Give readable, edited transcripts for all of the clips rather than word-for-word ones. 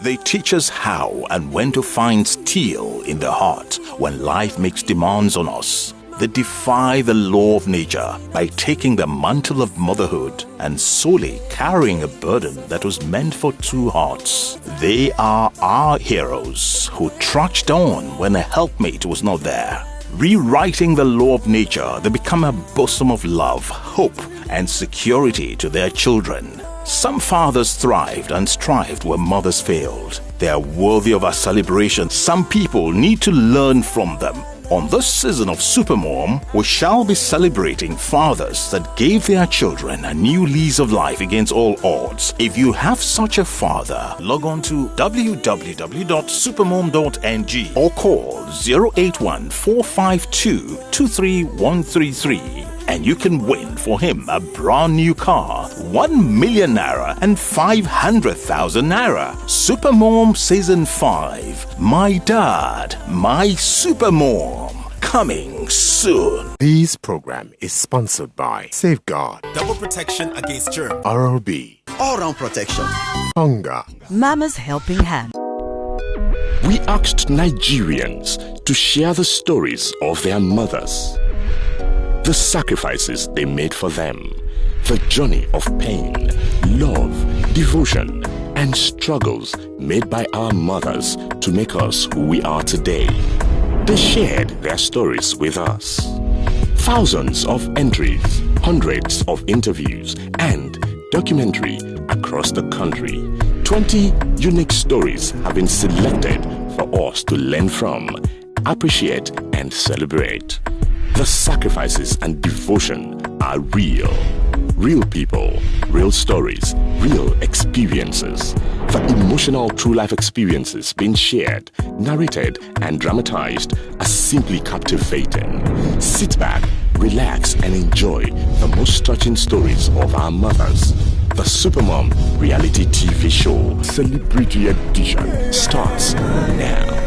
They teach us how and when to find steel in the heart when life makes demands on us. They defy the law of nature by taking the mantle of motherhood and solely carrying a burden that was meant for two hearts. They are our heroes who trudged on when a helpmate was not there. Rewriting the law of nature, they become a bosom of love, hope, and security to their children. Some fathers thrived and strived where mothers failed. They are worthy of our celebration. Some people need to learn from them. On this season of Supermom, we shall be celebrating fathers that gave their children a new lease of life against all odds. If you have such a father, log on to www.supermom.ng or call 081-452-23133 and you can win for him a brand new car, 1 million naira and 500,000 naira. Supermom Season 5. My Dad, My Supermom. Coming soon. This program is sponsored by Safeguard, double protection against germs, RLB, all-round protection, Hunger, Mama's Helping Hand. We asked Nigerians to share the stories of their mothers, the sacrifices they made for them, the journey of pain, love, devotion, and struggles made by our mothers to make us who we are today. They shared their stories with us. Thousands of entries, hundreds of interviews, and documentary across the country. 20 unique stories have been selected for us to learn from, appreciate, and celebrate. The sacrifices and devotion are real. Real people, real stories, real experiences. The emotional true life experiences being shared, narrated, and dramatized are simply captivating. Sit back, relax, and enjoy the most touching stories of our mothers. The Supermom reality TV show Celebrity Edition starts now.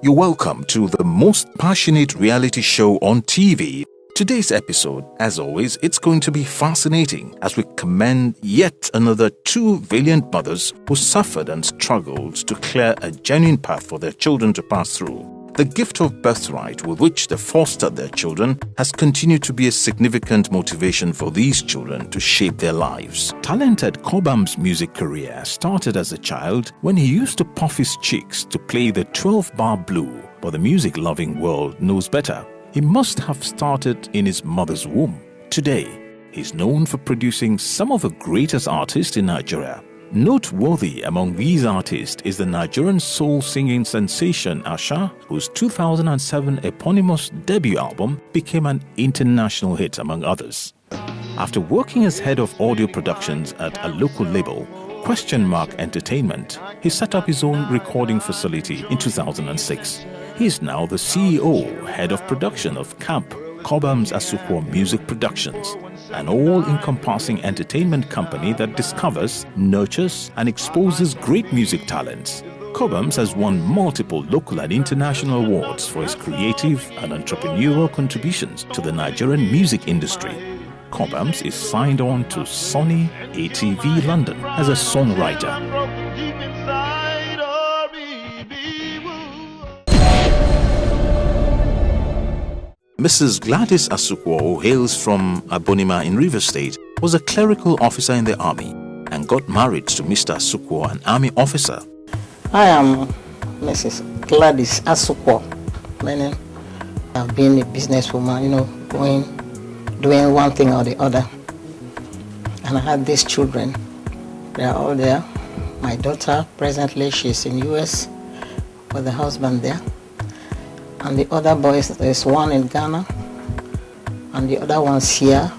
You're welcome to the most passionate reality show on TV. Today's episode, as always, it's going to be fascinating as we commend yet another two valiant mothers who suffered and struggled to clear a genuine path for their children to pass through. The gift of birthright with which they fostered their children has continued to be a significant motivation for these children to shape their lives. Talented Cobhams' music career started as a child when he used to puff his cheeks to play the 12-bar blue, but the music-loving world knows better. He must have started in his mother's womb. Today, he's known for producing some of the greatest artists in Nigeria. Noteworthy among these artists is the Nigerian soul-singing sensation Asha, whose 2007 eponymous debut album became an international hit among others. After working as head of audio productions at a local label, Entertainment, he set up his own recording facility in 2006. He is now the CEO, head of production of Cobhams Asuquo Music Productions, an all-encompassing entertainment company that discovers, nurtures, and exposes great music talents. Cobhams has won multiple local and international awards for his creative and entrepreneurial contributions to the Nigerian music industry. Cobhams is signed on to Sony ATV London as a songwriter. Mrs. Gladys Asuquo, who hails from Abonima in Rivers State, was a clerical officer in the army and got married to Mr. Asuquo, an army officer. I am Mrs. Gladys Asuquo, meaning I've been a businesswoman, doing one thing or the other. And I had these children. They are all there. My daughter, presently, she's in US with the husband there. And the other boys, there's one in Ghana, and the other one's here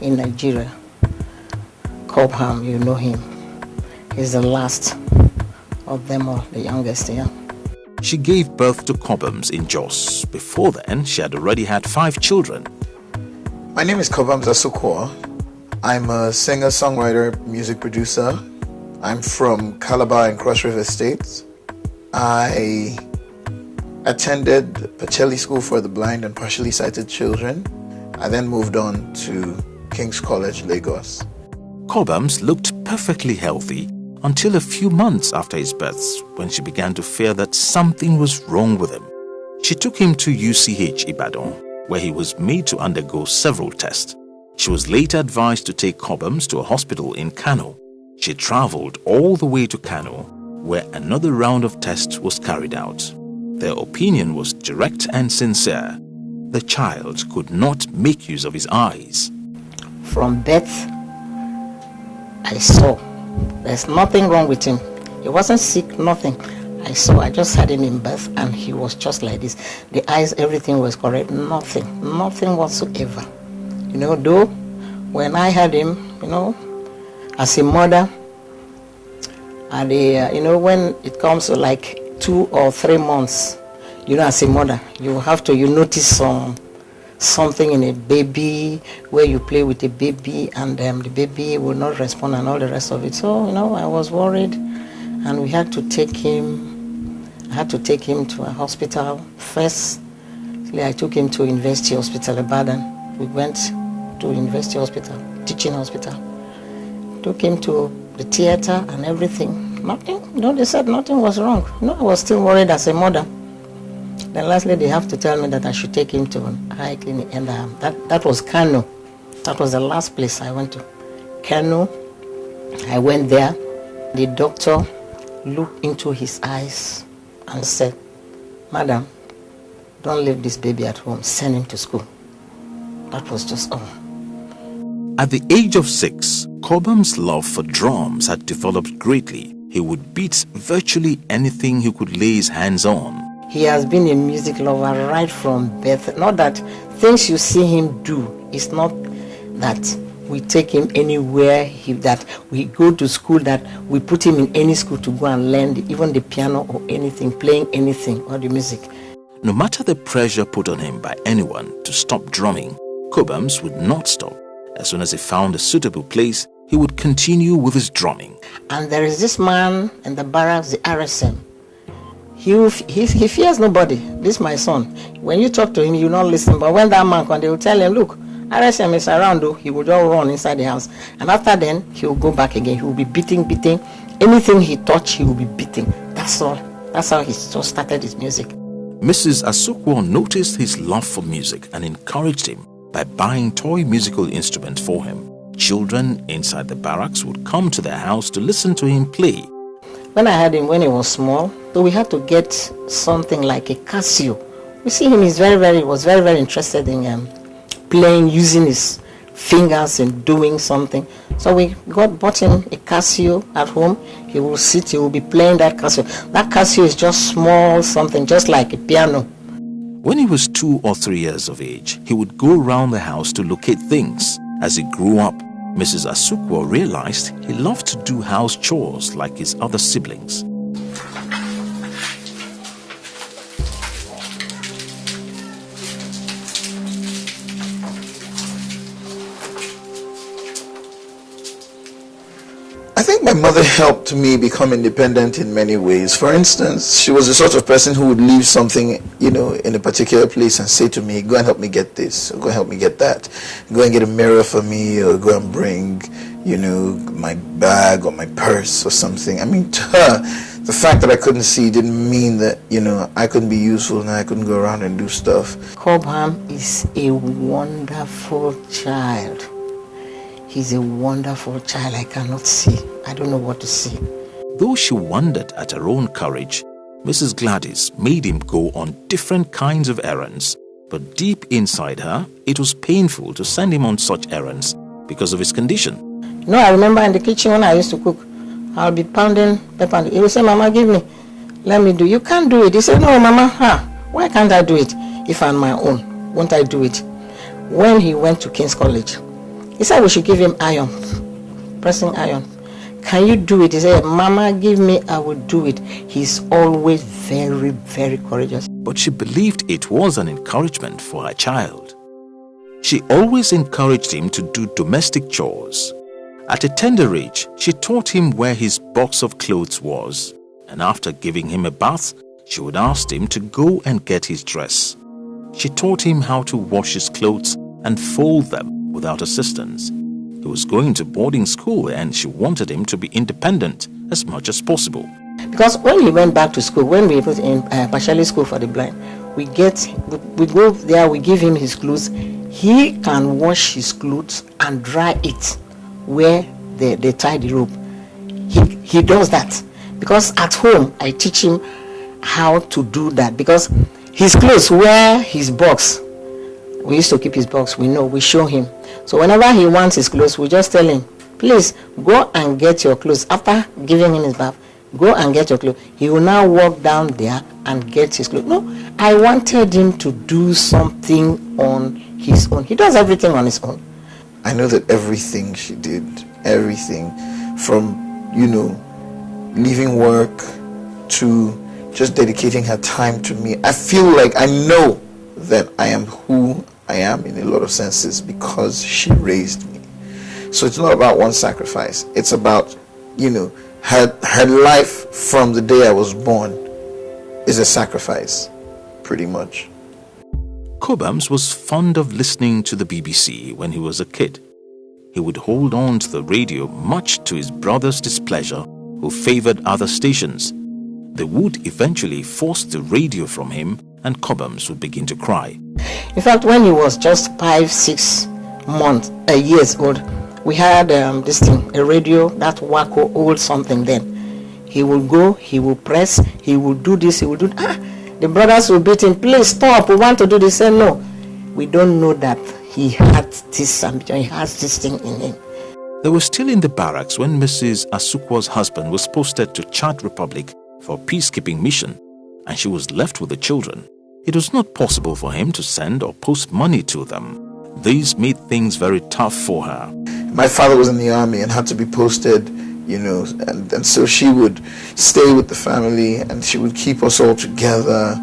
in Nigeria. Cobham, you know him. He's the last of them all, the youngest here. She gave birth to Cobhams in Jos. Before then, she had already had 5 children. My name is Cobhams Asuquo. I'm a singer-songwriter, music producer. I'm from Calabar and Cross River States. I attended Pacelli School for the Blind and Partially Sighted Children. I then moved on to King's College, Lagos. Cobhams looked perfectly healthy until a few months after his birth, when she began to fear that something was wrong with him. She took him to UCH Ibadan, where he was made to undergo several tests. She was later advised to take Cobhams to a hospital in Kano. She traveled all the way to Kano, where another round of tests was carried out. Their opinion was direct and sincere. The child could not make use of his eyes. From birth, I saw there's nothing wrong with him. He wasn't sick, nothing. I just had him in birth and he was just like this. The eyes, everything was correct, nothing whatsoever. Though when I had him, as a mother, and when it comes to like 2 or 3 months, as a mother, you notice something in a baby, where you play with a baby and the baby will not respond and all the rest of it. So, I was worried and we had to take him. I had to take him to a hospital first. I took him to University Hospital Ibadan. We went to University Hospital, teaching hospital. Took him to the theater and everything. Nothing. They said nothing was wrong. I was still worried as a mother. Then lastly, they have to tell me that I should take him to an eye clinic, and that was Kano. That was the last place I went to. Kano. I went there. The doctor looked into his eyes and said, "Madam, don't leave this baby at home. Send him to school." That was just all. At the age of 6, Cobham's love for drums had developed greatly. He would beat virtually anything he could lay his hands on. He has been a music lover right from birth. Not that things you see him do, it's not that we take him anywhere, that we go to school, that we put him in any school to go and learn even the piano or anything, playing anything or the music. No matter the pressure put on him by anyone to stop drumming, Cobhams would not stop. As soon as he found a suitable place, he would continue with his drumming. And there is this man in the barracks, the RSM. He fears nobody. This is my son. When you talk to him, you not listen. But when that man comes, they will tell him, "Look, RSM is around," though. He will just run inside the house. And after then, he will go back again. He will be beating. Anything he touch, he will be beating. That's all. That's how he just started his music. Mrs. Asuquo noticed his love for music and encouraged him by buying toy musical instruments for him. Children inside the barracks would come to their house to listen to him play. When I had him when he was small, so we had to get something like a Casio. We see him, was very, very interested in playing, using his fingers and doing something. So we bought him a Casio at home. He will sit, he will be playing that Casio. That Casio is just small, something just like a piano. When he was 2 or 3 years of age, he would go around the house to locate things. As he grew up, Mrs. Asuquo realized he loved to do house chores like his other siblings. I think my mother helped me become independent in many ways. For instance, she was the sort of person who would leave something, in a particular place and say to me, "Go and help me get this, or go and help me get that. Go and get a mirror for me, or go and bring, my bag or my purse or something." I mean, to her, the fact that I couldn't see didn't mean that, I couldn't be useful and I couldn't go around and do stuff. Cobham is a wonderful child. He's a wonderful child. I cannot see. I don't know what to say. Though she wondered at her own courage, Mrs. Gladys made him go on different kinds of errands. But deep inside her, it was painful to send him on such errands because of his condition. I remember in the kitchen when I used to cook, I'll be pounding pepper. He would say, "Mama, give me. Let me do it." "You can't do it." He said, "No, Mama, why can't I do it? If I'm my own, won't I do it?" When he went to King's College, he said we should give him iron, pressing iron. "Can you do it?" He said, "Mama, give me, I will do it." He's always very, very courageous. But she believed it was an encouragement for her child. She always encouraged him to do domestic chores. At a tender age, she taught him where his box of clothes was, and after giving him a bath, she would ask him to go and get his dress. She taught him how to wash his clothes and fold them without assistance. He was going to boarding school and she wanted him to be independent as much as possible. Because when he went back to school, when we put in partially school for the blind, we go there, we give him his clothes. He can wash his clothes and dry it where they tie the rope. He does that. Because at home, I teach him how to do that. Because his clothes, where his box, we used to keep his box, we show him. So whenever he wants his clothes, we just tell him, please go and get your clothes. After giving him his bath, go and get your clothes. He will now walk down there and get his clothes. No, I wanted him to do something on his own. He does everything on his own. I know that everything she did, everything from, leaving work to just dedicating her time to me. I feel like I know that I am who I am in a lot of senses because she raised me. So it's not about one sacrifice. It's about, her life from the day I was born is a sacrifice, pretty much. Cobhams was fond of listening to the BBC when he was a kid. He would hold on to the radio much to his brother's displeasure, who favored other stations. They would eventually force the radio from him and Cobhams would begin to cry. In fact, when he was just 5-6 years old, we had this thing, a radio, that Wacko old something then. He will go, he will press, he will do this, he will do that. The brothers will beat him, please stop, we want to do this. Say no, we don't know that he had this ambition, he has this thing in him. They were still in the barracks when Mrs. Asuquo's husband was posted to Chad Republic for a peacekeeping mission, and she was left with the children. It was not possible for him to send or post money to them. These made things very tough for her. My father was in the army and had to be posted, and so she would stay with the family and she would keep us all together.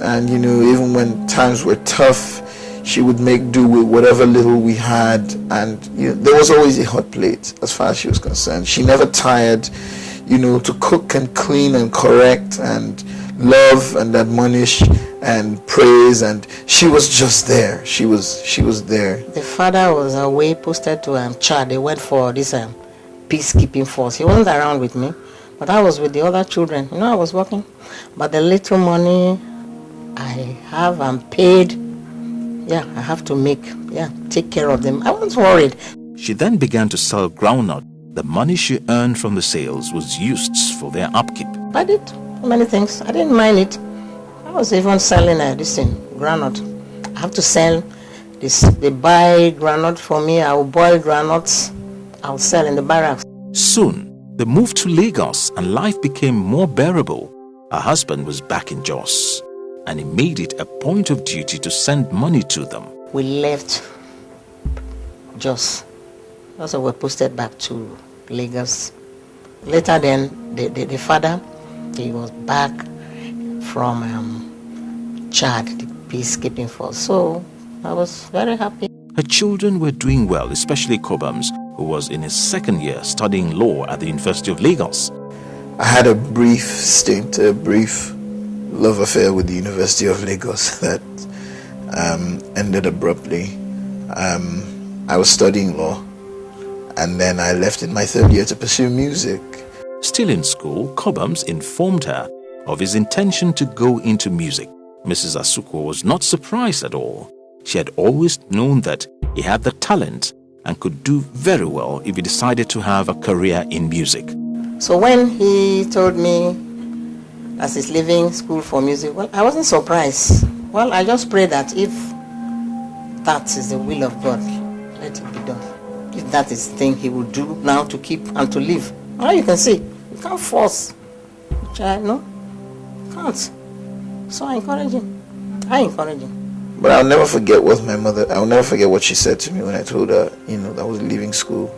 And, even when times were tough, she would make do with whatever little we had, and there was always a hot plate as far as she was concerned. She never tired, to cook and clean and correct and love and admonish and praise, and she was just there. She was there. The father was away, posted to Chad. They went for this peacekeeping force. He wasn't around with me, but I was with the other children. I was working, but the little money I have, I'm paid. I have to take care of them. I wasn't worried. She then began to sell groundnut. The money she earned from the sales was used for their upkeep. I did many things. I didn't mind it. I was even selling this thing, groundnut. I have to sell this. They buy groundnut for me. I will boil groundnuts. I will sell in the barracks. Soon, they moved to Lagos and life became more bearable. Her husband was back in Jos, and he made it a point of duty to send money to them. We left Jos. Also, we were posted back to Lagos. Later then, the father, he was back from Chad, the peacekeeping force. So I was very happy. Her children were doing well, especially Cobhams, who was in his second year studying law at the University of Lagos. I had a brief stint, a brief love affair with the University of Lagos that ended abruptly. I was studying law, and then I left in my third year to pursue music. Still in school, Cobhams informed her of his intention to go into music. Mrs. Asuquo was not surprised at all. She had always known that he had the talent and could do very well if he decided to have a career in music. So when he told me as he's leaving school for music, well, I wasn't surprised. Well, I just pray that if that is the will of God, let it be done. If that is the thing he will do now to keep and to live. Now you can see, you can't force a child, no? Can't. So I encourage him. But I'll never forget what I'll never forget what she said to me when I told her, that I was leaving school.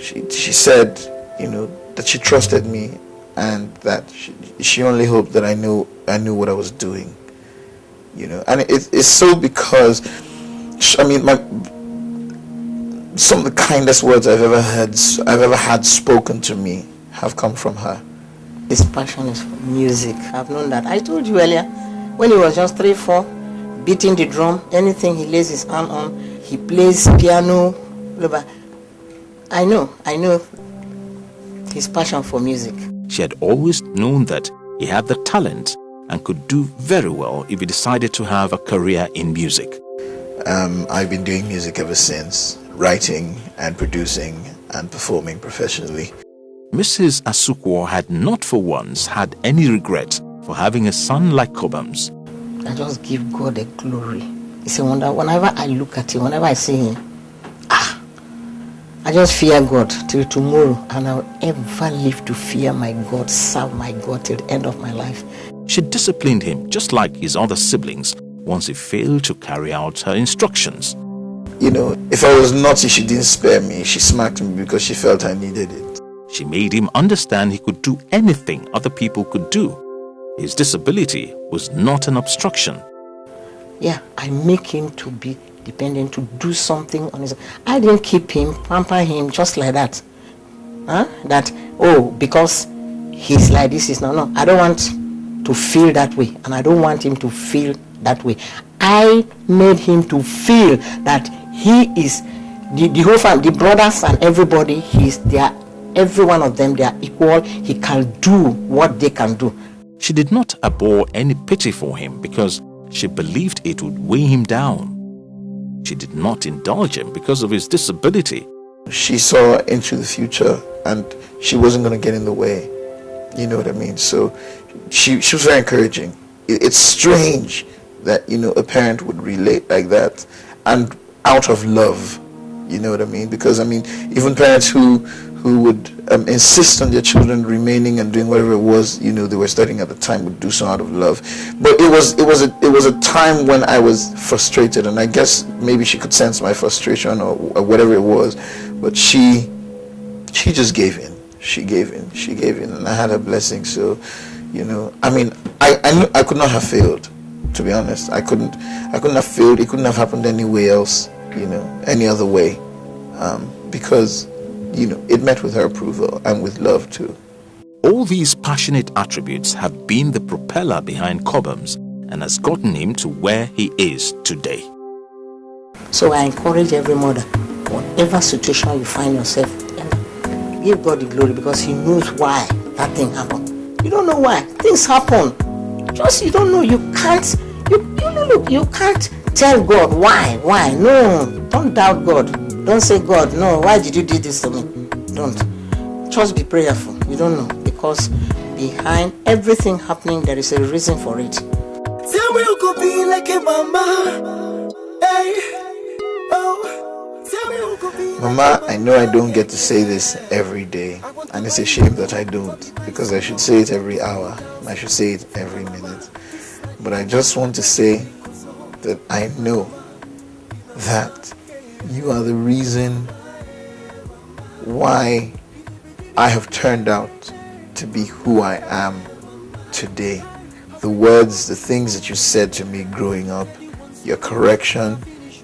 She said, that she trusted me and that she only hoped that I knew what I was doing. And it's so because, some of the kindest words I've ever had spoken to me have come from her. His passion is for music. I've known that. I told you earlier, when he was just 3-4, beating the drum, anything he lays his hand on, he plays piano. I know. his passion for music. She had always known that he had the talent and could do very well if he decided to have a career in music. I've been doing music ever since, writing and producing and performing professionally. Mrs. Asuquo had not for once had any regret for having a son like Cobhams. I just give God the glory. It's a wonder. Whenever I look at him, whenever I see him, I just fear God till tomorrow, and I'll ever live to fear my God, serve my God till the end of my life. She disciplined him just like his other siblings once he failed to carry out her instructions. You know, if I was naughty, she didn't spare me. She smacked me because she felt I needed it. She made him understand he could do anything other people could do. His disability was not an obstruction. Yeah, I make him to be dependent, to do something on his own. I didn't keep him, pamper him just like that. That, because he's like this, is no. I don't want to feel that way, and I don't want him to feel that way. I made him to feel that he is the whole family, the brothers and everybody. Every one of them, they are equal. He can do what they can do. She did not abhor any pity for him because she believed it would weigh him down. She did not indulge him because of his disability. She saw into the future and she wasn't going to get in the way. You know what I mean? So she was very encouraging. It's strange that, a parent would relate like that and out of love. You know what I mean? Because, even parents who would insist on their children remaining and doing whatever it was, they were studying at the time, would do so out of love. But it was a time when I was frustrated, and I guess maybe she could sense my frustration or whatever it was. But she just gave in. She gave in, and I had her blessing. So, I knew I could not have failed. To be honest, I couldn't have failed. It couldn't have happened any way else, any other way, because it met with her approval and with love too. All these passionate attributes have been the propeller behind Cobhams and has gotten him to where he is today. So I encourage every mother, whatever situation you find yourself in, give God the glory, because He knows why that thing happened. You don't know why things happen. Just you don't know. You can't. You can't tell God why. No, don't doubt God. Don't say, God, no, why did you do this to me? Don't. Just be prayerful. You don't know, because behind everything happening, there is a reason for it. Tell me you could be like a mama. Hey, tell me you could be Mama, I know I don't get to say this every day, and it's a shame that I don't, because I should say it every hour. I should say it every minute. But I just want to say that I know that you are the reason why I have turned out to be who I am today. The words, the things that you said to me growing up, your correction,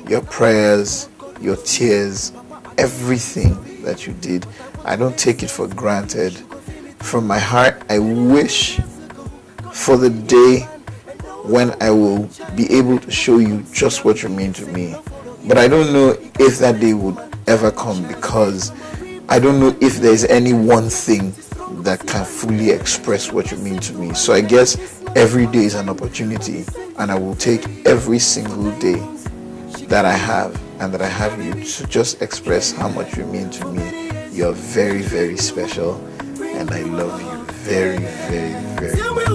your prayers, your tears, everything that you did, I don't take it for granted. From my heart, I wish for the day when I will be able to show you just what you mean to me. But I don't know if that day would ever come, because I don't know if there's any one thing that can fully express what you mean to me. So I guess every day is an opportunity, and I will take every single day that I have and that I have you to just express how much you mean to me. You're very, very special, and I love you very, very, very much.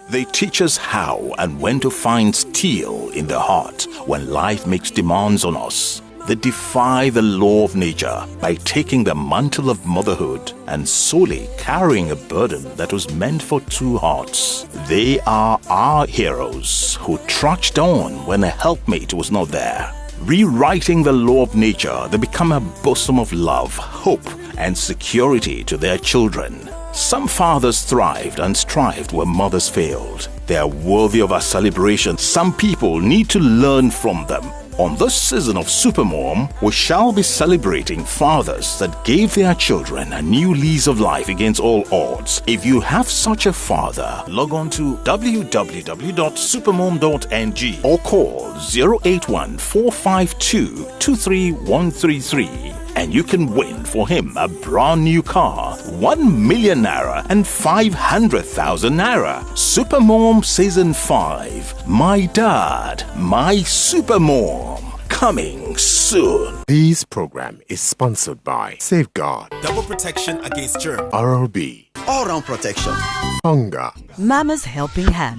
They teach us how and when to find steel in the heart when life makes demands on us. They defy the law of nature by taking the mantle of motherhood and solely carrying a burden that was meant for two hearts. They are our heroes who trudged on when a helpmate was not there. Rewriting the law of nature, they become a bosom of love, hope, and security to their children. Some fathers thrived and strived where mothers failed. They are worthy of our celebration. Some people need to learn from them. On this season of Supermom, we shall be celebrating fathers that gave their children a new lease of life against all odds. If you have such a father, log on to www.supermom.ng or call 081-452-23133 and you can win for him a brand new car, 1 million naira and 500,000 naira. Supermom Season 5. My Dad, My Supermom. Coming soon. This program is sponsored by Safeguard, Double protection against germ. RLB, All round protection. Hunger. Mama's Helping Hand.